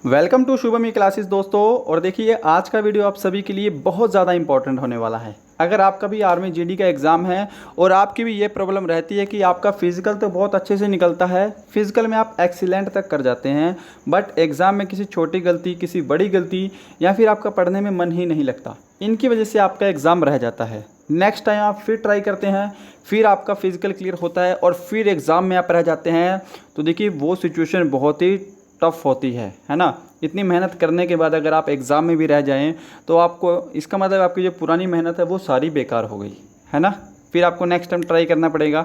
Welcome to Shubham E classes दोस्तों। और देखिए आज का वीडियो आप सभी के लिए बहुत ज़्यादा इंपॉर्टेंट होने वाला है। अगर आपका भी आर्मी जीडी का एग्ज़ाम है और आपकी भी ये प्रॉब्लम रहती है कि आपका फिजिकल तो बहुत अच्छे से निकलता है, फिजिकल में आप एक्सीलेंट तक कर जाते हैं, बट एग्ज़ाम में किसी छोटी गलती, किसी बड़ी गलती या फिर आपका पढ़ने में मन ही नहीं लगता, इनकी वजह से आपका एग्ज़ाम रह जाता है। नेक्स्ट टाइम आप फिर ट्राई करते हैं, फिर आपका फिजिकल क्लियर होता है और फिर एग्ज़ाम में आप रह जाते हैं, तो देखिए वो सिचुएशन बहुत ही टफ होती है ना। इतनी मेहनत करने के बाद अगर आप एग्ज़ाम में भी रह जाएं तो आपको इसका मतलब आपकी जो पुरानी मेहनत है वो सारी बेकार हो गई है ना। फिर आपको नेक्स्ट टाइम ट्राई करना पड़ेगा।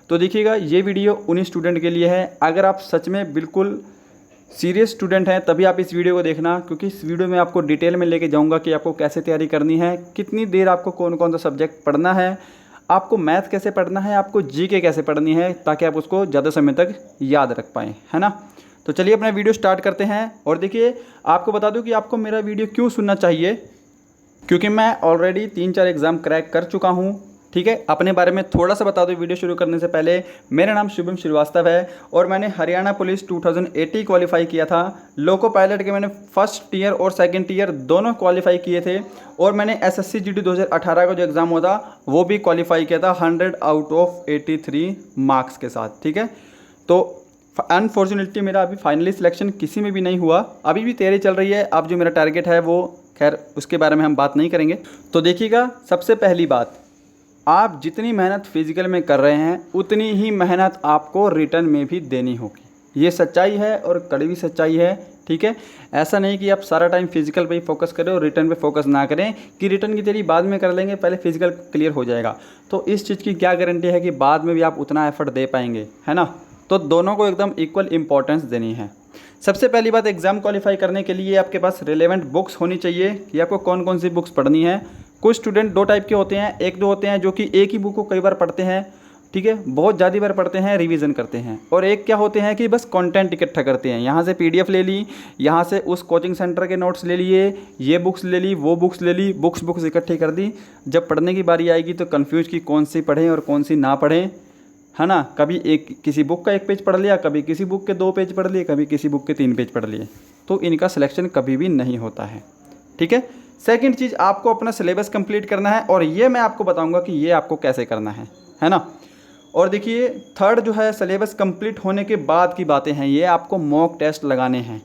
तो देखिएगा ये वीडियो उन्हीं स्टूडेंट के लिए है। अगर आप सच में बिल्कुल सीरियस स्टूडेंट हैं तभी आप इस वीडियो को देखना, क्योंकि इस वीडियो में आपको डिटेल में लेके जाऊंगा कि आपको कैसे तैयारी करनी है, कितनी देर आपको कौन कौन सा सब्जेक्ट पढ़ना है, आपको मैथ कैसे पढ़ना है, आपको जीके कैसे पढ़नी है, ताकि आप उसको ज़्यादा समय तक याद रख पाएँ, है ना। तो चलिए अपना वीडियो स्टार्ट करते हैं। और देखिए आपको बता दूं कि आपको मेरा वीडियो क्यों सुनना चाहिए, क्योंकि मैं ऑलरेडी 3-4 एग्ज़ाम क्रैक कर चुका हूं। ठीक है, अपने बारे में थोड़ा सा बता दूं वीडियो शुरू करने से पहले। मेरा नाम शुभम श्रीवास्तव है और मैंने हरियाणा पुलिस 2080 क्वालिफाई किया था। लोको पायलट के मैंने फर्स्ट ईयर और सेकेंड ईयर दोनों क्वालिफाई किए थे। और मैंने SSC GD 2018 का जो एग्ज़ाम हुआ था वो भी क्वालिफाई किया था 100 आउट ऑफ 83 मार्क्स के साथ। ठीक है, तो अनफॉर्चुनेटली मेरा अभी फाइनली सिलेक्शन किसी में भी नहीं हुआ, अभी भी तैयारी चल रही है। अब जो मेरा टारगेट है वो खैर उसके बारे में हम बात नहीं करेंगे। तो देखिएगा, सबसे पहली बात, आप जितनी मेहनत फिजिकल में कर रहे हैं उतनी ही मेहनत आपको रिटर्न में भी देनी होगी। ये सच्चाई है और कड़वी सच्चाई है। ठीक है, ऐसा नहीं कि आप सारा टाइम फिजिकल पे ही फोकस करें और रिटर्न पे फोकस ना करें कि रिटर्न की तैयारी बाद में कर लेंगे, पहले फिजिकल क्लियर हो जाएगा। तो इस चीज़ की क्या गारंटी है कि बाद में भी आप उतना एफर्ट दे पाएंगे, है ना। तो दोनों को एकदम इक्वल इंपॉर्टेंस देनी है। सबसे पहली बात, एग्ज़ाम क्वालिफाई करने के लिए आपके पास रिलेवेंट बुक्स होनी चाहिए कि आपको कौन कौन सी बुक्स पढ़नी है। कुछ स्टूडेंट दो टाइप के होते हैं, एक दो होते हैं जो कि एक ही बुक को कई बार पढ़ते हैं, ठीक है, बहुत ज़्यादा बार पढ़ते हैं, रिवीजन करते हैं। और एक क्या होते हैं कि बस कंटेंट इकट्ठा करते हैं, यहाँ से PDF ले ली, यहाँ से उस कोचिंग सेंटर के नोट्स ले लिए, ये बुक्स ले ली, वो बुक्स ले ली, बुक्स इकट्ठी कर दी। जब पढ़ने की बारी आएगी तो कन्फ्यूज कि कौन सी पढ़ें और कौन सी ना पढ़ें, है ना। कभी एक किसी बुक का 1 पेज पढ़ लिया, कभी किसी बुक के 2 पेज पढ़ लिए, कभी किसी बुक के 3 पेज पढ़ लिए, तो इनका सिलेक्शन कभी भी नहीं होता है। ठीक है, सेकंड चीज़, आपको अपना सिलेबस कंप्लीट करना है और ये मैं आपको बताऊंगा कि ये आपको कैसे करना है ना। और देखिए थर्ड जो है, सिलेबस कंप्लीट होने के बाद की बातें हैं, ये आपको मॉक टेस्ट लगाने हैं।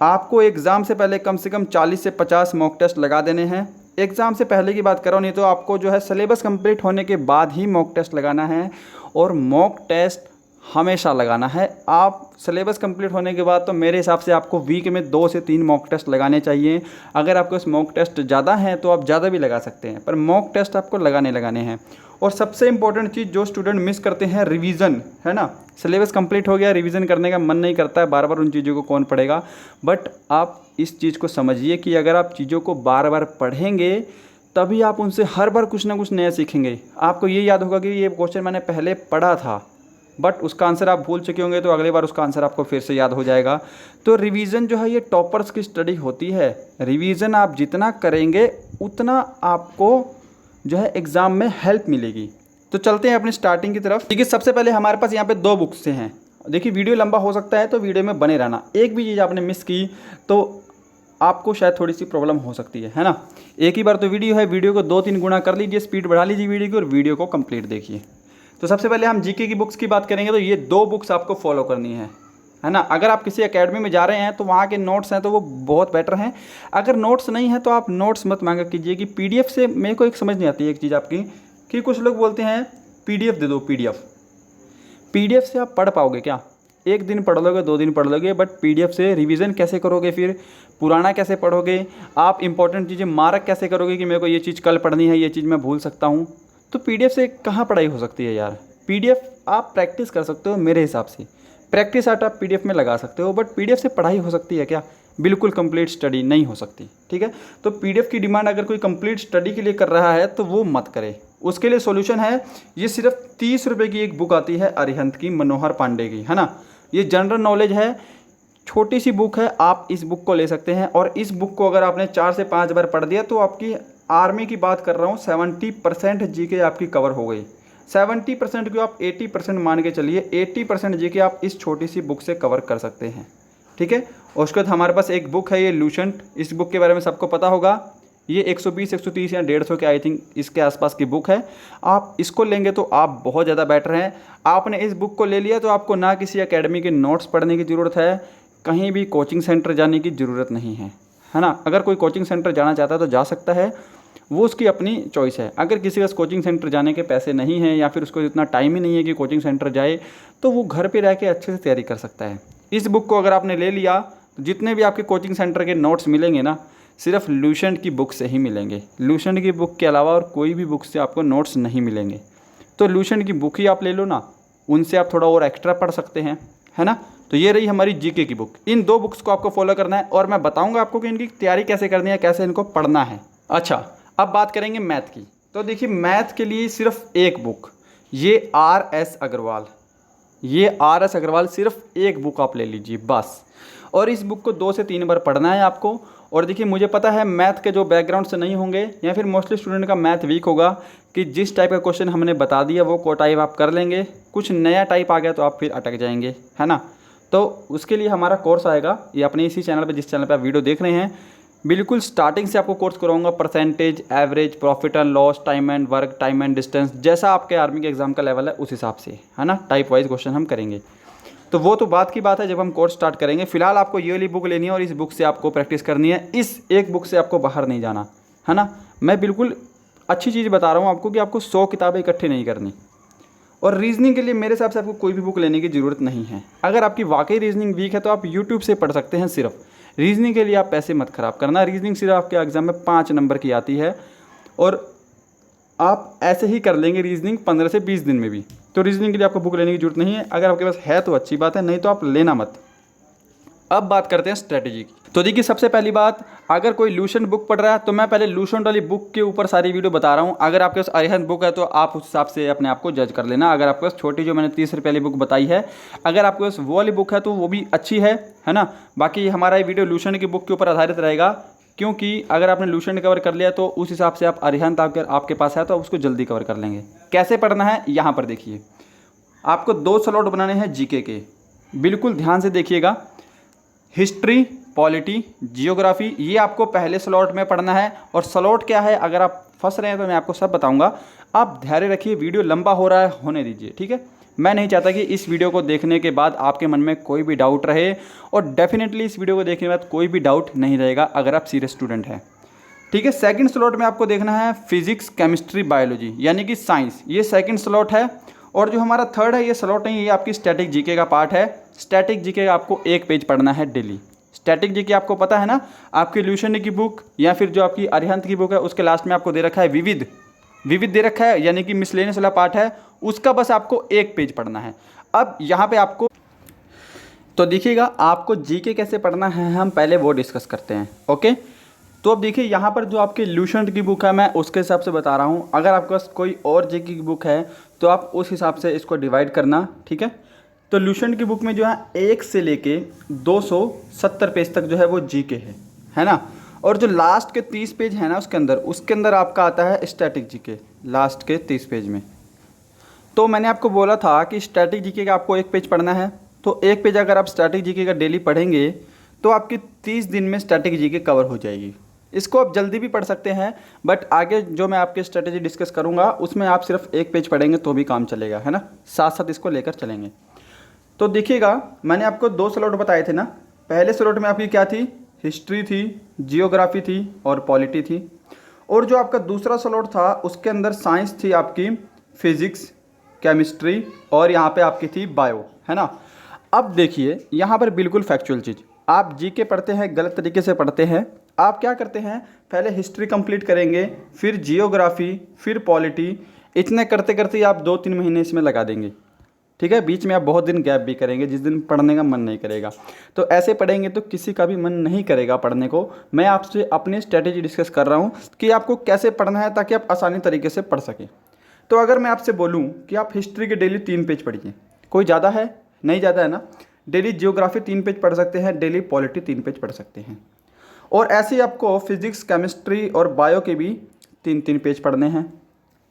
आपको एग्ज़ाम से पहले कम से कम 40 से 50 मॉक टेस्ट लगा देने हैं। एग्ज़ाम से पहले की बात करो, नहीं तो आपको जो है सिलेबस कंप्लीट होने के बाद ही मॉक टेस्ट लगाना है। और मॉक टेस्ट हमेशा लगाना है। आप सिलेबस कंप्लीट होने के बाद तो मेरे हिसाब से आपको वीक में 2 से 3 मॉक टेस्ट लगाने चाहिए। अगर आपके पास मॉक टेस्ट ज़्यादा हैं तो आप ज़्यादा भी लगा सकते हैं, पर मॉक टेस्ट आपको लगाने हैं। और सबसे इंपॉर्टेंट चीज़ जो स्टूडेंट मिस करते हैं, रिवीजन, है ना। सिलेबस कंप्लीट हो गया, रिवीजन करने का मन नहीं करता है, बार बार उन चीज़ों को कौन पढ़ेगा। बट आप इस चीज़ को समझिए कि अगर आप चीज़ों को बार बार पढ़ेंगे तभी आप उनसे हर बार कुछ ना कुछ नया सीखेंगे। आपको ये याद होगा कि ये क्वेश्चन मैंने पहले पढ़ा था, बट उसका आंसर आप भूल चुके होंगे, तो अगली बार उसका आंसर आपको फिर से याद हो जाएगा। तो रिवीजन जो है ये टॉपर्स की स्टडी होती है। रिवीजन आप जितना करेंगे उतना आपको जो है एग्ज़ाम में हेल्प मिलेगी। तो चलते हैं अपनी स्टार्टिंग की तरफ। ठीक है, सबसे पहले हमारे पास यहाँ पे 2 बुक्स से हैं। देखिए वीडियो लंबा हो सकता है तो वीडियो में बने रहना। एक भी चीज़ आपने मिस की तो आपको शायद थोड़ी सी प्रॉब्लम हो सकती है ना। एक ही बार तो वीडियो है, वीडियो को 2-3 गुना कर लीजिए, स्पीड बढ़ा लीजिए वीडियो की और वीडियो को कंप्लीट देखिए। तो सबसे पहले हम जीके की बुक्स की बात करेंगे, तो ये 2 बुक्स आपको फॉलो करनी है ना। अगर आप किसी एकेडमी में जा रहे हैं तो वहाँ के नोट्स हैं तो वो बहुत बेटर हैं। अगर नोट्स नहीं है तो आप नोट्स मत मांगा कीजिए कि PDF से। मेरे को एक समझ नहीं आती है एक चीज़ आपकी, कि कुछ लोग बोलते हैं PDF दे दो, PDF से आप पढ़ पाओगे क्या? एक दिन पढ़ लोगे, 2 दिन पढ़ लोगे, बट PDF से रिवीजन कैसे करोगे? फिर पुराना कैसे पढ़ोगे? आप इंपॉर्टेंट चीज़ें मार्क कैसे करोगे कि मेरे को ये चीज़ कल पढ़नी है, ये चीज़ मैं भूल सकता हूँ? तो PDF से कहाँ पढ़ाई हो सकती है यार। PDF आप प्रैक्टिस कर सकते हो, मेरे हिसाब से प्रैक्टिस आर्ट आप PDF में लगा सकते हो, बट PDF से पढ़ाई हो सकती है क्या? बिल्कुल कंप्लीट स्टडी नहीं हो सकती। ठीक है, तो PDF की डिमांड अगर कोई कंप्लीट स्टडी के लिए कर रहा है तो वो मत करे। उसके लिए सॉल्यूशन है, ये सिर्फ 30 रुपये की एक बुक आती है अरिहंत की, मनोहर पांडे की, है ना। ये जनरल नॉलेज है, छोटी सी बुक है, आप इस बुक को ले सकते हैं। और इस बुक को अगर आपने 4 से 5 बार पढ़ दिया तो आपकी आर्मी की बात कर रहा हूँ, 70% जीके आपकी कवर हो गई। 70% को आप 80% मान के चलिए, 80% जीके आप इस छोटी सी बुक से कवर कर सकते हैं। ठीक है। और उसके बाद हमारे पास एक बुक है ये लूसेंट, इस बुक के बारे में सबको पता होगा। ये 120, 130 या 150 के आई थिंक इसके आसपास की बुक है। आप इसको लेंगे तो आप बहुत ज़्यादा बेटर हैं। आपने इस बुक को ले लिया तो आपको ना किसी एकेडमी के नोट्स पढ़ने की ज़रूरत है, कहीं भी कोचिंग सेंटर जाने की ज़रूरत नहीं है ना। अगर कोई कोचिंग सेंटर जाना चाहता है तो जा सकता है, वो उसकी अपनी चॉइस है। अगर किसी का कोचिंग सेंटर जाने के पैसे नहीं हैं या फिर उसको इतना टाइम ही नहीं है कि कोचिंग सेंटर जाए, तो वो घर पे रह के अच्छे से तैयारी कर सकता है। इस बुक को अगर आपने ले लिया तो जितने भी आपके कोचिंग सेंटर के नोट्स मिलेंगे ना, सिर्फ लूसेंट की बुक से ही मिलेंगे। लूसेंट की बुक के अलावा और कोई भी बुक से आपको नोट्स नहीं मिलेंगे। तो लूसेंट की बुक ही आप ले लो ना, उनसे आप थोड़ा और एक्स्ट्रा पढ़ सकते हैं, है ना। तो ये रही हमारी जीके की बुक। इन 2 बुक्स को आपको फॉलो करना है और मैं बताऊंगा आपको कि इनकी तैयारी कैसे करनी है, कैसे इनको पढ़ना है। अच्छा, अब बात करेंगे मैथ की। तो देखिए मैथ के लिए सिर्फ एक बुक, ये RS अग्रवाल, ये RS अग्रवाल सिर्फ एक बुक आप ले लीजिए बस। और इस बुक को 2 से 3 बार पढ़ना है आपको। और देखिए मुझे पता है मैथ के जो बैकग्राउंड से नहीं होंगे या फिर मोस्टली स्टूडेंट का मैथ वीक होगा कि जिस टाइप का क्वेश्चन हमने बता दिया वो को टाइप आप कर लेंगे, कुछ नया टाइप आ गया तो आप फिर अटक जाएंगे, है ना। तो उसके लिए हमारा कोर्स आएगा, ये अपने इसी चैनल पे, जिस चैनल पे आप वीडियो देख रहे हैं, बिल्कुल स्टार्टिंग से आपको कोर्स कराऊंगा। Percentage, average, profit and loss, time and work, time and distance, जैसा आपके आर्मी के एग्जाम का लेवल है उस हिसाब से, है ना, टाइप वाइज क्वेश्चन हम करेंगे। तो वो तो बात की बात है जब हम कोर्स स्टार्ट करेंगे। फिलहाल आपको ये वाली बुक लेनी है और इस बुक से आपको प्रैक्टिस करनी है। इस एक बुक से आपको बाहर नहीं जाना, है ना। मैं बिल्कुल अच्छी चीज़ बता रहा हूँ आपको कि आपको 100 किताबें इकट्ठी नहीं करनी। और रीजनिंग के लिए मेरे हिसाब से आपको कोई भी बुक लेने की ज़रूरत नहीं है। अगर आपकी वाकई रीजनिंग वीक है तो आप यूट्यूब से पढ़ सकते हैं सिर्फ। रीजनिंग के लिए आप पैसे मत ख़राब करना। रीजनिंग सिर्फ आपके एग्ज़ाम में 5 नंबर की आती है और आप ऐसे ही कर लेंगे रीजनिंग 15 से 20 दिन में भी। तो रीजनिंग के लिए आपको बुक लेने की जरूरत नहीं है। अगर आपके पास है तो अच्छी बात है, नहीं तो आप लेना मत। अब बात करते हैं स्ट्रेटेजी की। तो देखिए सबसे पहली बात, अगर कोई लूसेंट बुक पढ़ रहा है तो मैं पहले लूसेंट वाली बुक के ऊपर सारी वीडियो बता रहा हूँ। अगर आपके पास अरिहंत बुक है तो आप उस हिसाब से अपने आप को जज कर लेना। अगर आपके पास छोटी जो मैंने 30 रुपये वाली बुक बताई है, अगर आपके पास वो वाली बुक है तो वो भी अच्छी है ना। बाकी हमारा ये वीडियो लूसेंट की बुक के ऊपर आधारित रहेगा, क्योंकि अगर आपने लूसेंट कवर कर लिया तो उस हिसाब से आप अरिहंत आपके पास है तो उसको जल्दी कवर कर लेंगे। कैसे पढ़ना है यहाँ पर देखिए, आपको 2 स्लॉट बनाने हैं जीके के, बिल्कुल ध्यान से देखिएगा। हिस्ट्री, पॉलिटी, जियोग्राफी, ये आपको पहले स्लॉट में पढ़ना है। और स्लॉट क्या है, अगर आप फंस रहे हैं तो मैं आपको सब बताऊंगा। आप धैर्य रखिए, वीडियो लंबा हो रहा है, होने दीजिए, ठीक है। मैं नहीं चाहता कि इस वीडियो को देखने के बाद आपके मन में कोई भी डाउट रहे, और डेफिनेटली इस वीडियो को देखने के बाद कोई भी डाउट नहीं रहेगा अगर आप सीरियस स्टूडेंट हैं, ठीक है। सेकंड स्लॉट में आपको देखना है फिजिक्स, केमिस्ट्री, बायोलॉजी, यानी कि साइंस, ये सेकंड स्लॉट है। और जो हमारा थर्ड है, ये स्लॉट नहीं, ये आपकी स्टैटिक जीके का पार्ट है। स्टैटिक जीके का आपको 1 पेज पढ़ना है डेली। स्टैटिक जीके आपको पता है ना, आपकी लूसेंट की बुक या फिर जो आपकी अरिहंत की बुक है उसके लास्ट में आपको दे रखा है विविध, विविध दे रखा है, यानी कि मिसलेनियस वाला पार्ट है, उसका बस आपको 1 पेज पढ़ना है। अब यहाँ पे आपको तो देखिएगा, आपको जीके कैसे पढ़ना है हम पहले वो डिस्कस करते हैं, ओके। तो अब देखिए यहाँ पर जो आपकी लूसेंट की बुक है मैं उसके हिसाब से बता रहा हूँ। अगर आपके पास कोई और जीके की बुक है तो आप उस हिसाब से इसको डिवाइड करना, ठीक है। तो लूसेंट की बुक में जो है 1 से लेके 270 पेज तक जो है वो जीके है ना। और जो लास्ट के 30 पेज है ना उसके अंदर आपका आता है स्टैटिक जीके, लास्ट के 30 पेज में। तो मैंने आपको बोला था कि स्टैटिक जीके का आपको 1 पेज पढ़ना है। तो 1 पेज अगर आप स्टैटिक जीके का डेली पढ़ेंगे तो आपकी 30 दिन में स्टैटिक जीके कवर हो जाएगी। इसको आप जल्दी भी पढ़ सकते हैं, बट आगे जो मैं आपके स्ट्रेटेजी डिस्कस करूंगा उसमें आप सिर्फ 1 पेज पढ़ेंगे तो भी काम चलेगा, है ना। साथ साथ इसको लेकर चलेंगे। तो देखिएगा, मैंने आपको 2 स्लॉट बताए थे ना। पहले स्लॉट में आपकी क्या थी, हिस्ट्री थी, जियोग्राफी थी और पॉलिटी थी। और जो आपका दूसरा स्लॉट था उसके अंदर साइंस थी आपकी, फिजिक्स, केमिस्ट्री और यहाँ पे आपकी थी बायो, है ना। अब देखिए यहाँ पर बिल्कुल फैक्चुअल चीज़, आप जीके पढ़ते हैं गलत तरीके से पढ़ते हैं। आप क्या करते हैं, पहले हिस्ट्री कंप्लीट करेंगे, फिर जियोग्राफी, फिर पॉलिटी, इतने करते करते आप 2-3 महीने इसमें लगा देंगे, ठीक है। बीच में आप बहुत दिन गैप भी करेंगे जिस दिन पढ़ने का मन नहीं करेगा। तो ऐसे पढ़ेंगे तो किसी का भी मन नहीं करेगा पढ़ने को। मैं आपसे अपनी स्ट्रेटेजी डिस्कस कर रहा हूँ कि आपको कैसे पढ़ना है ताकि आप आसानी तरीके से पढ़ सकें। तो अगर मैं आपसे बोलूँ कि आप हिस्ट्री के डेली 3 पेज पढ़िए, कोई ज़्यादा है नहीं, ज़्यादा है ना। डेली जियोग्राफी 3 पेज पढ़ सकते हैं, डेली पॉलिटी 3 पेज पढ़ सकते हैं। और ऐसे ही आपको फिजिक्स, केमिस्ट्री और बायो के भी 3-3 पेज पढ़ने हैं,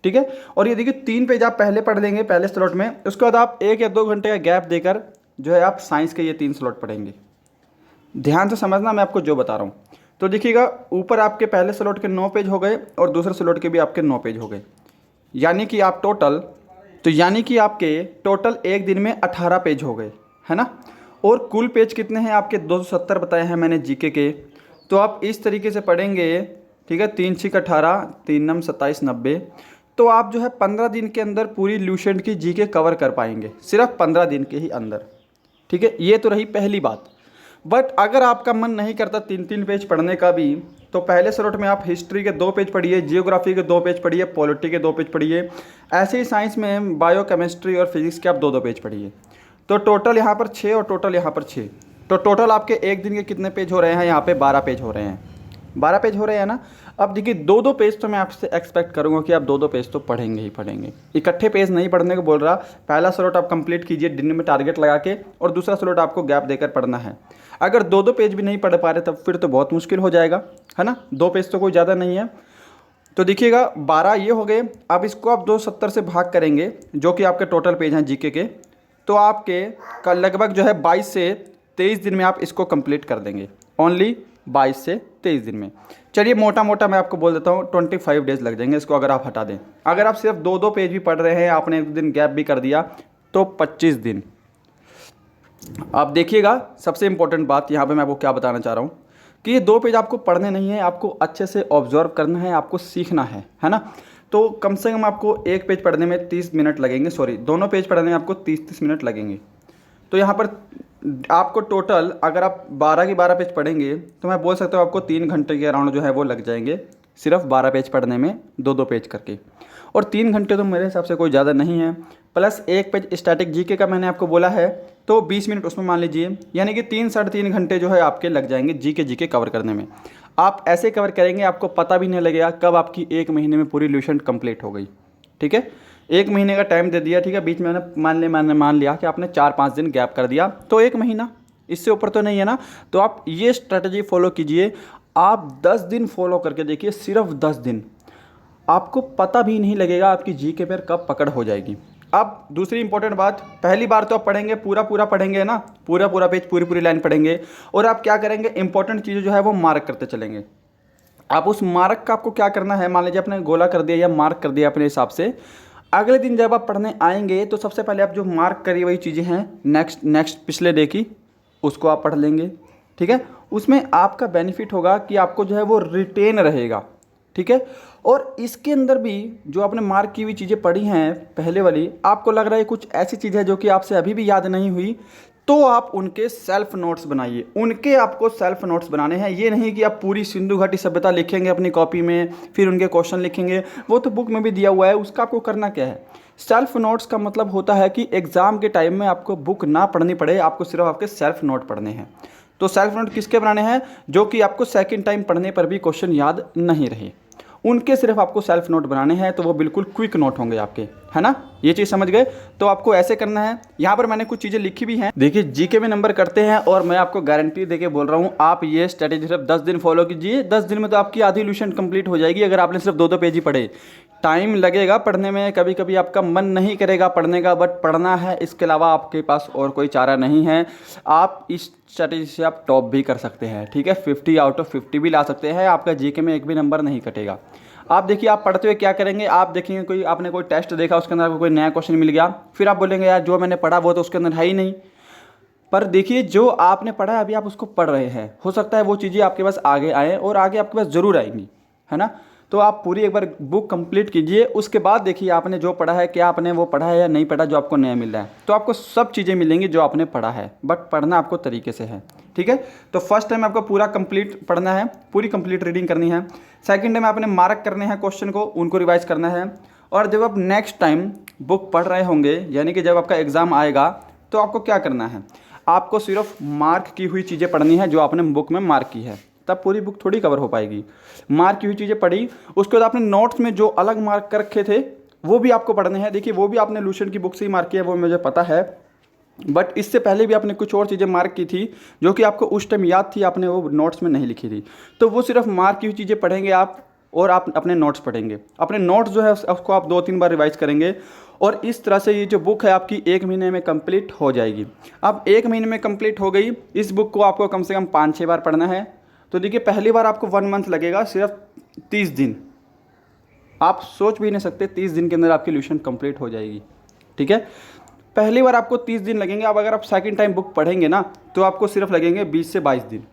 ठीक है। और ये देखिए 3 पेज आप पहले पढ़ लेंगे पहले स्लॉट में, उसके बाद आप 1 या 2 घंटे का गैप देकर जो है आप साइंस के ये 3 स्लॉट पढ़ेंगे। ध्यान से समझना मैं आपको जो बता रहा हूँ। तो देखिएगा, ऊपर आपके पहले स्लॉट के 9 पेज हो गए और दूसरे स्लॉट के भी आपके 9 पेज हो गए, यानी कि आपके टोटल एक दिन में 18 पेज हो गए, है ना। और कुल पेज कितने हैं आपके? 270 बताए हैं मैंने जीके के। तो आप इस तरीके से पढ़ेंगे, ठीक है, 3 6 18, 3 9 27 90। तो आप जो है 15 दिन के अंदर पूरी ल्यूसेंट की जीके कवर कर पाएंगे, सिर्फ 15 दिन के ही अंदर, ठीक है। ये तो रही पहली बात। बट अगर आपका मन नहीं करता 3 पेज पढ़ने का भी, तो पहले स्लॉट में आप हिस्ट्री के 2 पेज पढ़िए, जियोग्राफी के 2 पेज पढ़िए, पॉलिटी के 2 पेज पढ़िए, ऐसे ही साइंस में बायो केमिस्ट्री और फिजिक्स के आप 2 पेज पढ़िए। तो टोटल यहाँ पर 6 और टोटल यहाँ पर 6। तो टोटल आपके एक दिन के कितने पेज हो रहे हैं? यहाँ पे 12 पेज हो रहे हैं। 12 पेज हो रहे हैं ना। अब देखिए 2 पेज तो मैं आपसे एक्सपेक्ट करूँगा कि आप 2 पेज तो पढ़ेंगे ही पढ़ेंगे। इकट्ठे पेज नहीं पढ़ने को बोल रहा। पहला स्लॉट आप कंप्लीट कीजिए दिन में टारगेट लगा के, और दूसरा स्लॉट आपको गैप देकर पढ़ना है। अगर 2 पेज भी नहीं पढ़ पा रहे तब फिर तो बहुत मुश्किल हो जाएगा, है ना। 2 पेज तो कोई ज़्यादा नहीं है। तो देखिएगा 12 ये हो गए। अब इसको आप 270 से भाग करेंगे, जो कि आपके टोटल पेज हैं जीके के, तो आपके का लगभग जो है 22 से 23 दिन में आप इसको कंप्लीट कर देंगे। ओनली 22 से 23 दिन में। चलिए मोटा मोटा मैं आपको बोल देता हूँ 25 डेज़ लग जाएंगे इसको, अगर आप हटा दें। अगर आप सिर्फ 2 पेज भी पढ़ रहे हैं, आपने एक दिन गैप भी कर दिया, तो 25 दिन। आप देखिएगा, सबसे इंपॉर्टेंट बात यहाँ पे मैं आपको क्या बताना चाह रहा हूँ कि ये 2 पेज आपको पढ़ने नहीं है, आपको अच्छे से ऑब्जर्व करना है, आपको सीखना है ना। तो कम से कम आपको एक पेज पढ़ने में 30 मिनट लगेंगे, सॉरी 2 पेज पढ़ने में आपको 30 मिनट लगेंगे। तो यहाँ पर आपको टोटल अगर आप 12 की 12 पेज पढ़ेंगे तो मैं बोल सकता हूँ आपको 3 घंटे के अराउंड जो है वो लग जाएंगे, सिर्फ 12 पेज पढ़ने में, 2 पेज करके। और 3 घंटे तो मेरे हिसाब से कोई ज़्यादा नहीं है। प्लस एक पेज स्टैटिक जीके का मैंने आपको बोला है, तो 20 मिनट उसमें मान लीजिए, यानी कि 3 साढ़े 3 घंटे जो है आपके लग जाएंगे जीके कवर करने में। आप ऐसे कवर करेंगे, आपको पता भी नहीं लगेगा कब आपकी 1 महीने में पूरी ल्यूसेंट कंप्लीट हो गई, ठीक है। 1 महीने का टाइम दे दिया, ठीक है, बीच में मैंने मान लिया कि आपने 4-5 दिन गैप कर दिया, तो 1 महीना, इससे ऊपर तो नहीं है ना। तो आप ये स्ट्रेटजी फॉलो कीजिए, आप 10 दिन फॉलो करके देखिए, सिर्फ 10 दिन, आपको पता भी नहीं लगेगा आपकी जीके पर कब पकड़ हो जाएगी। अब दूसरी इंपॉर्टेंट बात, पहली बार तो आप पढ़ेंगे, पूरा पढ़ेंगे ना, पूरा पेज, पूरी लाइन पढ़ेंगे, और आप क्या करेंगे, इंपॉर्टेंट चीज़ें जो है वो मार्क करते चलेंगे। आप उस मार्क का आपको क्या करना है, मान लीजिए आपने गोला कर दिया या मार्क कर दिया अपने हिसाब से, अगले दिन जब आप पढ़ने आएंगे तो सबसे पहले आप जो मार्क करी वही चीज़ें हैं नेक्स्ट पिछले डे की, उसको आप पढ़ लेंगे, ठीक है। उसमें आपका बेनिफिट होगा कि आपको जो है वो रिटेन रहेगा, ठीक है। और इसके अंदर भी जो आपने मार्क की हुई चीज़ें पढ़ी हैं पहले वाली, आपको लग रहा है कुछ ऐसी चीज़ है जो कि आपसे अभी भी याद नहीं हुई, तो आप उनके सेल्फ नोट्स बनाइए। उनके आपको सेल्फ नोट्स बनाने हैं। ये नहीं कि आप पूरी सिंधु घाटी सभ्यता लिखेंगे अपनी कॉपी में, फिर उनके क्वेश्चन लिखेंगे, वो तो बुक में भी दिया हुआ है। उसका आपको करना क्या है, सेल्फ नोट्स का मतलब होता है कि एग्ज़ाम के टाइम में आपको बुक ना पढ़नी पड़े, आपको सिर्फ आपके सेल्फ नोट पढ़ने हैं। तो सेल्फ नोट किसके बनाने हैं? जो कि आपको सेकेंड टाइम पढ़ने पर भी क्वेश्चन याद नहीं रहे, उनके सिर्फ आपको सेल्फ नोट बनाने हैं। तो वो बिल्कुल क्विक नोट होंगे आपके, है ना। ये चीज़ समझ गए? तो आपको ऐसे करना है। यहाँ पर मैंने कुछ चीज़ें लिखी भी हैं, देखिए जीके में नंबर करते हैं, और मैं आपको गारंटी देके बोल रहा हूँ, आप ये स्ट्रेटेजी सिर्फ 10 दिन फॉलो कीजिए, 10 दिन में तो आपकी आधी ल्यूसेंट कंप्लीट हो जाएगी। अगर आपने सिर्फ 2 पेज ही पढ़े, टाइम लगेगा पढ़ने में, कभी कभी आपका मन नहीं करेगा पढ़ने का, बट पढ़ना है, इसके अलावा आपके पास और कोई चारा नहीं है। आप इस स्ट्रेटेजी से आप टॉप भी कर सकते हैं, ठीक है, 50 आउट ऑफ 50 भी ला सकते हैं, आपका जीके में एक भी नंबर नहीं कटेगा। आप देखिए, आप पढ़ते हुए क्या करेंगे, आप देखेंगे कोई आपने कोई टेस्ट देखा, उसके अंदर आपको कोई नया क्वेश्चन मिल गया, फिर आप बोलेंगे यार जो मैंने पढ़ा वो तो उसके अंदर है ही नहीं। पर देखिए, जो आपने पढ़ा है अभी आप उसको पढ़ रहे हैं, हो सकता है वो चीज़ें आपके पास आगे आएँ, और आगे आपके पास ज़रूर आएंगी, है ना। तो आप पूरी एक बार बुक कंप्लीट कीजिए, उसके बाद देखिए आपने जो पढ़ा है, क्या आपने वो पढ़ा है या नहीं पढ़ा, जो आपको नया मिल रहा है। तो आपको सब चीज़ें मिलेंगी जो आपने पढ़ा है, बट पढ़ना आपको तरीके से है, ठीक है। तो फर्स्ट टाइम आपको पूरा कंप्लीट पढ़ना है, पूरी कंप्लीट रीडिंग करनी है। सेकंड टाइम आपने मार्क करने हैं क्वेश्चन को, उनको रिवाइज करना है। और जब आप नेक्स्ट टाइम बुक पढ़ रहे होंगे, यानी कि जब आपका एग्ज़ाम आएगा, तो आपको क्या करना है, आपको सिर्फ मार्क की हुई चीज़ें पढ़नी है जो आपने बुक में मार्क की है, तब पूरी बुक थोड़ी कवर हो पाएगी। मार्क की हुई चीज़ें पढ़ी, उसके बाद आपने नोट्स में जो अलग मार्क कर रखे थे वो भी आपको पढ़ने हैं। देखिए, वो भी आपने लूसेंट की बुक से ही मार्क किया, वो मुझे पता है, बट इससे पहले भी आपने कुछ और चीज़ें मार्क की थी जो कि आपको उस टाइम याद थी, आपने वो नोट्स में नहीं लिखी थी। तो वो सिर्फ मार्क की हुई चीज़ें पढ़ेंगे आप, और आप अपने नोट्स पढ़ेंगे। अपने नोट्स जो है उसको आप 2-3 बार रिवाइज करेंगे, और इस तरह से ये जो बुक है आपकी 1 महीने में कंप्लीट हो जाएगी। अब 1 महीने में कंप्लीट हो गई, इस बुक को आपको कम से कम 5-6 बार पढ़ना है। तो देखिए पहली बार आपको 1 मंथ लगेगा, सिर्फ 30 दिन। आप सोच भी नहीं सकते 30 दिन के अंदर आपकी सॉल्यूशन कंप्लीट हो जाएगी। ठीक है, पहली बार आपको 30 दिन लगेंगे। अब अगर आप सेकंड टाइम बुक पढ़ेंगे ना तो आपको सिर्फ लगेंगे 20 से 22 दिन।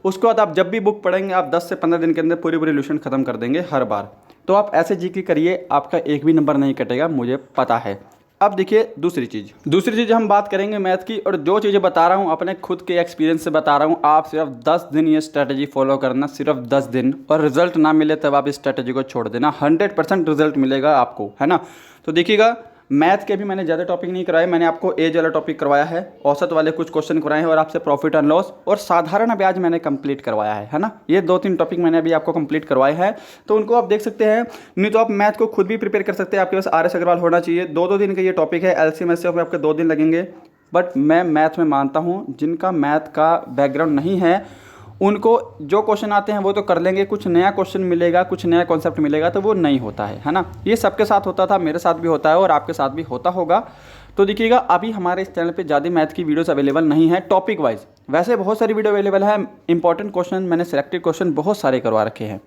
उसके बाद आप जब भी बुक पढ़ेंगे आप 10 से 15 दिन के अंदर पूरी सॉल्यूशन खत्म कर देंगे हर बार। तो आप ऐसे जीके करिए, आपका एक भी नंबर नहीं कटेगा, मुझे पता है। अब देखिए दूसरी चीज़ हम बात करेंगे मैथ की, और जो चीज़ें बता रहा हूँ अपने खुद के एक्सपीरियंस से बता रहा हूँ। आप सिर्फ 10 दिन ये स्ट्रैटेजी फॉलो करना, सिर्फ 10 दिन, और रिजल्ट ना मिले तब आप इस स्ट्रैटेजी को छोड़ देना। 100% रिजल्ट मिलेगा आपको, है ना। तो देखिएगा, मैथ के भी मैंने ज़्यादा टॉपिक नहीं कराए, मैंने आपको एज वाला टॉपिक करवाया है, औसत वाले कुछ क्वेश्चन कराए हैं, और आपसे प्रॉफिट एंड लॉस और साधारण ब्याज मैंने कंप्लीट करवाया है ना। ये 2-3 टॉपिक मैंने अभी आपको कंप्लीट करवाए हैं, तो उनको आप देख सकते हैं। नहीं तो आप मैथ को खुद भी प्रिपेयर कर सकते हैं, आपके पास RS अग्रवाल होना चाहिए। 2-2 दिन का ये टॉपिक है, LCM SCF में आपके 2 दिन लगेंगे। बट मैं मैथ में मानता हूँ जिनका मैथ का बैकग्राउंड नहीं है उनको जो क्वेश्चन आते हैं वो तो कर लेंगे, कुछ नया क्वेश्चन मिलेगा, कुछ नया कॉन्सेप्ट मिलेगा तो वो नहीं होता है ना। ये सबके साथ होता था, मेरे साथ भी होता है और आपके साथ भी होता होगा। तो देखिएगा, अभी हमारे इस चैनल पे ज़्यादा मैथ की वीडियोस अवेलेबल नहीं है टॉपिक वाइज। वैसे बहुत सारी वीडियो अवेलेबल है, इंपॉर्टेंट क्वेश्चन मैंने सिलेक्टेड क्वेश्चन बहुत सारे करवा रखे हैं,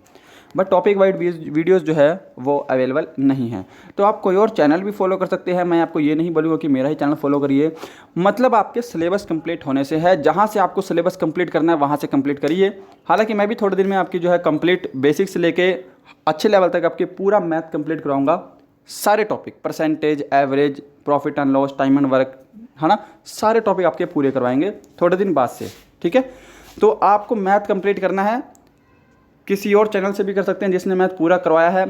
बट टॉपिक वाइड वीडियोस जो है वो अवेलेबल नहीं है। तो आप कोई और चैनल भी फॉलो कर सकते हैं, मैं आपको ये नहीं बोलूँगा कि मेरा ही चैनल फॉलो करिए। मतलब आपके सिलेबस कंप्लीट होने से है, जहाँ से आपको सिलेबस कंप्लीट करना है वहाँ से कंप्लीट करिए। हालांकि मैं भी थोड़े दिन में आपकी जो है कंप्लीट बेसिक से लेके अच्छे लेवल तक आपके पूरा मैथ कंप्लीट कराऊंगा। सारे topic, percentage, average, profit and loss, time and work, है ना, सारे टॉपिक आपके पूरे करवाएंगे थोड़े दिन बाद से। ठीक है, तो आपको मैथ कंप्लीट करना है, किसी और चैनल से भी कर सकते हैं जिसने मैथ पूरा करवाया है।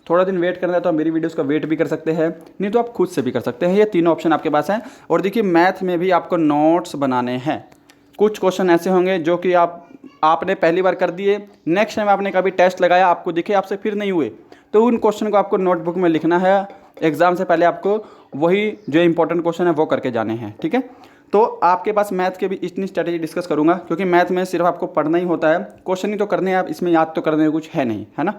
थोड़ा दिन वेट करना है तो आप मेरी वीडियोस का वेट भी कर सकते हैं, नहीं तो आप खुद से भी कर सकते हैं। ये तीनों ऑप्शन आपके पास हैं। और देखिए, मैथ में भी आपको नोट्स बनाने हैं। कुछ क्वेश्चन ऐसे होंगे जो कि आपने पहली बार कर दिए, नेक्स्ट टाइम आपने कभी टेस्ट लगाया, आपको दिखे आपसे फिर नहीं हुए, तो उन क्वेश्चन को आपको नोटबुक में लिखना है। एग्जाम से पहले आपको वही जो इंपॉर्टेंट क्वेश्चन है वो करके जाने हैं। ठीक है, तो आपके पास मैथ के भी इतनी स्ट्रैटेजी डिस्कस करूंगा, क्योंकि मैथ में सिर्फ आपको पढ़ना ही होता है, क्वेश्चन ही तो करने हैं, आप इसमें याद तो करने कुछ है नहीं, है ना।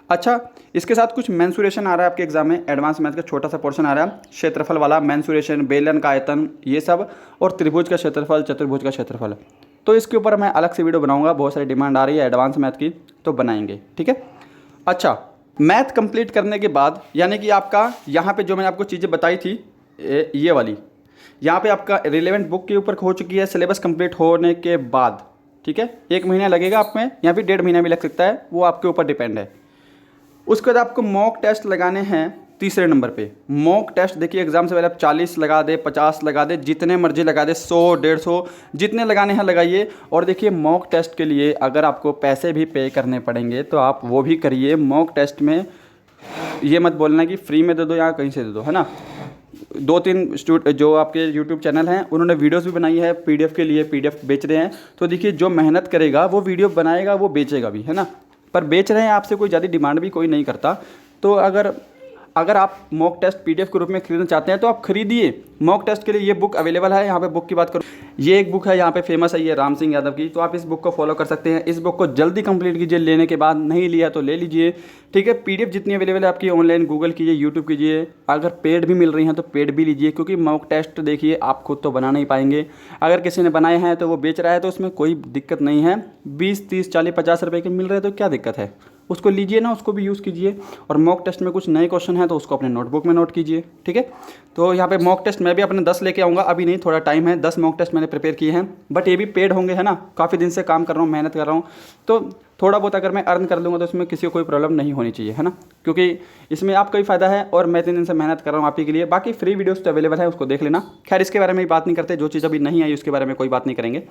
अच्छा, इसके साथ कुछ मेंसुरेशन आ रहा है आपके एग्जाम में, एडवांस मैथ का छोटा सा पोर्शन आ रहा है, क्षेत्रफल वाला मेंसुरेशन, बेलन का आयतन, ये सब, और त्रिभुज का क्षेत्रफल, चतुर्भुज का क्षेत्रफल। तो इसके ऊपर मैं अलग से वीडियो बनाऊंगा, बहुत सारी डिमांड आ रही है एडवांस मैथ की, तो बनाएंगे। ठीक है, अच्छा, मैथ कंप्लीट करने के बाद, यानी कि आपका यहाँ पे जो मैंने आपको चीज़ें बताई थी, ये वाली यहाँ पे आपका रिलेवेंट बुक के ऊपर हो चुकी है सिलेबस कंप्लीट होने के बाद। ठीक है, 1 महीना लगेगा आप में, या फिर 1.5 महीना भी लग सकता है, वो आपके ऊपर डिपेंड है। उसके बाद आपको मॉक टेस्ट लगाने हैं 3रे नंबर पे। मॉक टेस्ट देखिए, एग्जाम से पहले आप 40 लगा दे, 50 लगा दे, जितने मर्जी लगा दे, 100, 150, जितने लगाने हैं लगाइए। और देखिए, मॉक टेस्ट के लिए अगर आपको पैसे भी पे करने पड़ेंगे तो आप वो भी करिए। मॉक टेस्ट में ये मत बोलना कि फ्री में दे दो या कहीं से दे दो, है ना। 2-3 जो आपके YouTube चैनल हैं उन्होंने वीडियोस भी बनाई है PDF के लिए, PDF बेच रहे हैं। तो देखिए, जो मेहनत करेगा वो वीडियो बनाएगा, वो बेचेगा भी, है ना। पर बेच रहे हैं, आपसे कोई ज़्यादा डिमांड भी कोई नहीं करता। तो अगर आप मॉक टेस्ट PDF के रूप में खरीदना चाहते हैं तो आप खरीदिए। मॉक टेस्ट के लिए ये बुक अवेलेबल है। यहाँ पे बुक की बात करूँ, ये एक बुक है यहाँ पे फेमस है, ये राम सिंह यादव की, तो आप इस बुक को फॉलो कर सकते हैं। इस बुक को जल्दी कंप्लीट कीजिए, लेने के बाद नहीं लिया तो ले लीजिए। ठीक है, PDF जितनी अवेलेबल है आपकी ऑनलाइन, गूगल कीजिए, यूट्यूब कीजिए, अगर पेड भी मिल रही हैं तो पेड भी लीजिए, क्योंकि मॉक टेस्ट देखिए आप खुद तो बना नहीं पाएंगे। अगर किसी ने बनाए हैं तो वो बेच रहा है तो उसमें कोई दिक्कत नहीं है। 20, 30, 40, 50 रुपये के मिल रहे हैं तो क्या दिक्कत है, उसको लीजिए ना, उसको भी यूज़ कीजिए। और मॉक टेस्ट में कुछ नए क्वेश्चन हैं तो उसको अपने नोटबुक में नोट कीजिए। ठीक है, तो यहाँ पे मॉक टेस्ट मैं भी अपने 10 लेके आऊँगा, अभी नहीं, थोड़ा टाइम है। 10 मॉक टेस्ट मैंने प्रिपेयर किए हैं, बट ये भी पेड होंगे, है ना। काफ़ी दिन से काम कर रहा हूँ, मेहनत कर रहा हूँ, तो थोड़ा बहुत अगर मैं अर्न कर लूँगा तो इसमें किसी को कोई प्रॉब्लम नहीं होनी चाहिए, है ना, क्योंकि इसमें आपका ही फ़ायदा है और मैं 3 दिन से मेहनत कर रहा हूँ आप ही के लिए। बाकी फ्री वीडियोस तो अवेलेबल है, उसको देख लेना। खैर, इसके बारे में बात नहीं करते, जो चीज़ अभी नहीं आई उसके बारे में कोई बात नहीं करेंगे।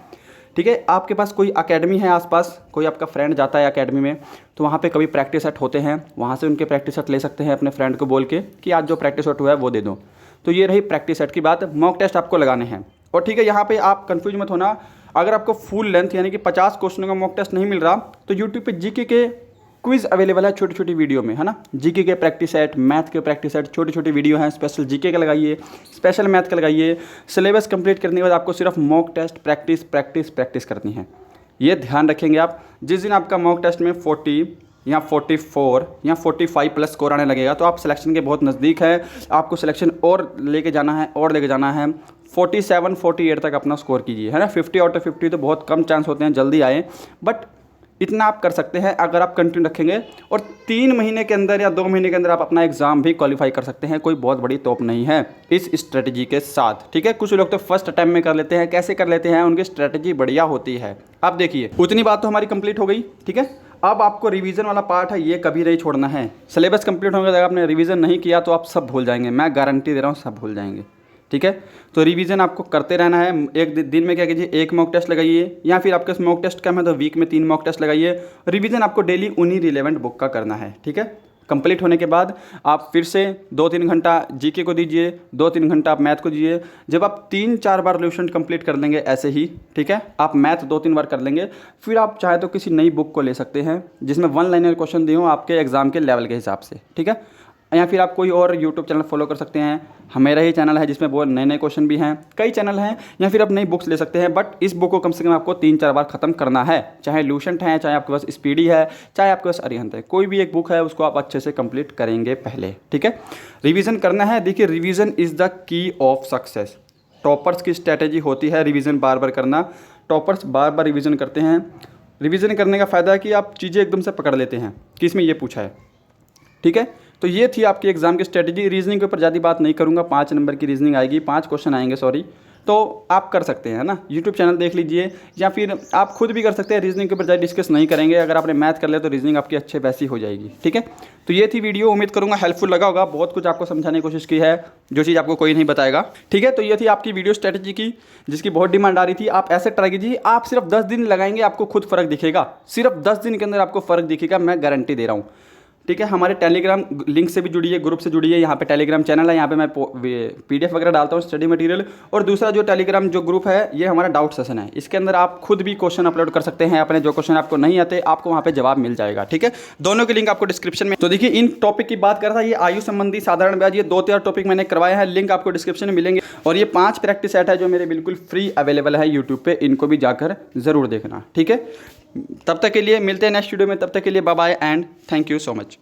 ठीक है, आपके पास कोई अकेडमी है आसपास, कोई आपका फ्रेंड जाता है अकेडमी में, तो वहाँ पे कभी प्रैक्टिस सेट होते हैं, वहाँ से उनके प्रैक्टिस सेट ले सकते हैं अपने फ्रेंड को बोल के कि आज जो प्रैक्टिस सेट हुआ है वो दे दो। तो ये रही प्रैक्टिस सेट की बात। मॉक टेस्ट आपको लगाने हैं। और ठीक है, यहाँ पे आप कंफ्यूज मत होना, अगर आपको फुल लेंथ यानी कि 50 क्वेश्चनों का मॉक टेस्ट नहीं मिल रहा तो यूट्यूब पे जीके के क्विज अवेलेबल है छोटी छोटी वीडियो में, है ना। जीके के प्रैक्टिस सेट, मैथ के प्रैक्टिस सेट, छोटी छोटी वीडियो हैं। स्पेशल जीके का लगाइए, स्पेशल मैथ का लगाइए। सिलेबस कंप्लीट करने के बाद आपको सिर्फ मॉक टेस्ट प्रैक्टिस करनी है। ये ध्यान रखेंगे आप। जिस दिन आपका मॉक टेस्ट में 40 या 44 या 45 प्लस स्कोर आने लगेगा तो आप सिलेक्शन के बहुत नज़दीक है। आपको सिलेक्शन और लेके जाना है 47 48 तक अपना स्कोर कीजिए, है ना। 50 आउट ऑफ 50 तो बहुत कम चांस होते हैं जल्दी आए, बट इतना आप कर सकते हैं अगर आप कंटिन्यू रखेंगे। और 3 महीने के अंदर या 2 महीने के अंदर आप अपना एग्जाम भी क्वालिफाई कर सकते हैं। कोई बहुत बड़ी तोप नहीं है इस स्ट्रेटजी के साथ, ठीक है। कुछ लोग तो फर्स्ट अटैम्प्ट में कर लेते हैं, कैसे कर लेते हैं, उनकी स्ट्रेटजी बढ़िया होती है। अब देखिए उतनी बात तो हमारी कंप्लीट हो गई, ठीक है। अब आपको रिवीजन वाला पार्ट है, ये कभी नहीं छोड़ना है। सिलेबस कंप्लीट होने के बाद आपने रिवीजन नहीं किया तो आप सब भूल जाएंगे, मैं गारंटी दे रहा हूँ, सब भूल जाएंगे, ठीक है। तो रिवीजन आपको करते रहना है। एक दिन में क्या कीजिए, 1 मॉक टेस्ट लगाइए, या फिर आपके मॉक टेस्ट कम है तो वीक में 3 मॉक टेस्ट लगाइए। रिवीजन आपको डेली उन्हीं रिलेवेंट बुक का करना है, ठीक है। कंप्लीट होने के बाद आप फिर से 2-3 घंटा जीके को दीजिए, 2-3 घंटा आप मैथ को दीजिए। जब आप 3-4 बार रिविजन कंप्लीट कर लेंगे ऐसे ही, ठीक है, आप मैथ 2-3 बार कर लेंगे, फिर आप चाहे तो किसी नई बुक को ले सकते हैं जिसमें 1 लाइनर क्वेश्चन दिए हों आपके एग्जाम के लेवल के हिसाब से, ठीक है। या फिर आप कोई और यूट्यूब चैनल फॉलो कर सकते हैं, मेरा ही चैनल है जिसमें बहुत नए क्वेश्चन भी हैं, कई चैनल हैं। या फिर आप नई बुक्स ले सकते हैं, बट इस बुक को कम से कम आपको 3-4 बार ख़त्म करना है। चाहे लूसेंट है, चाहे आपके पास स्पीडी है, चाहे आपके पास अरिहंत है, कोई भी एक बुक है उसको आप अच्छे से कंप्लीट करेंगे पहले, ठीक है। रिवीजन करना है। देखिए revision is the key of success. Toppers की स्ट्रैटेजी होती है रिवीजन बार बार करना। टॉपर्स बार बार रिवीजन करते हैं। रिवीजन करने का फ़ायदा है कि आप चीज़ें एकदम से पकड़ लेते हैं कि इसमें ये पूछा है, ठीक है। तो ये थी आपकी एग्जाम की स्ट्रेटजी। रीजनिंग के ऊपर ज़्यादा बात नहीं करूँगा, 5 नंबर की रीजनिंग आएगी, 5 क्वेश्चन आएंगे, सॉरी। तो आप कर सकते हैं ना, यूट्यूब चैनल देख लीजिए, या फिर आप खुद भी कर सकते हैं। रीजनिंग के ऊपर ज़्यादा डिस्कस नहीं करेंगे, अगर आपने मैथ कर लिया तो रीजनिंग आपकी अच्छे वैसी हो जाएगी, ठीक है। तो ये थी वीडियो, उम्मीद करूँगा हेल्पफुल लगा होगा। बहुत कुछ आपको समझाने की कोशिश की है, जो चीज़ आपको कोई नहीं बताएगा, ठीक है। तो ये थी आपकी वीडियो स्ट्रेटजी की, जिसकी बहुत डिमांड आ रही थी। आप ऐसे ट्राई कीजिए, आप सिर्फ 10 दिन लगाएंगे, आपको खुद फ़र्क दिखेगा। सिर्फ 10 दिन के अंदर आपको फ़र्क दिखेगा, मैं गारंटी दे रहा हूँ, ठीक है। हमारे टेलीग्राम लिंक से भी जुड़िए, ग्रुप से जुड़िए। यहाँ पे टेलीग्राम चैनल है, यहाँ पे मैं PDF वगैरह डालता हूँ, स्टडी मटेरियल। और दूसरा जो टेलीग्राम जो ग्रुप है, ये हमारा डाउट सेशन है। इसके अंदर आप खुद भी क्वेश्चन अपलोड कर सकते हैं अपने, जो क्वेश्चन आपको नहीं आते आपको वहाँ पे जवाब मिल जाएगा, ठीक है। दोनों की लिंक आपको डिस्क्रिप्शन में। तो देखिए इन टॉपिक की बात कर रहा था, ये आयु संबंधी साधारण ब्याज, ये 2-4 टॉपिक मैंने करवाए हैं, लिंक आपको डिस्क्रिप्शन में मिलेंगे। और ये 5 प्रैक्टिस सेट है जो मेरे बिल्कुल फ्री अवेलेबल है यूट्यूब पे, इनको भी जाकर ज़रूर देखना, ठीक है। तब तक के लिए मिलते हैं नेक्स्ट वीडियो में, तब तक के लिए bye bye and thank you so much.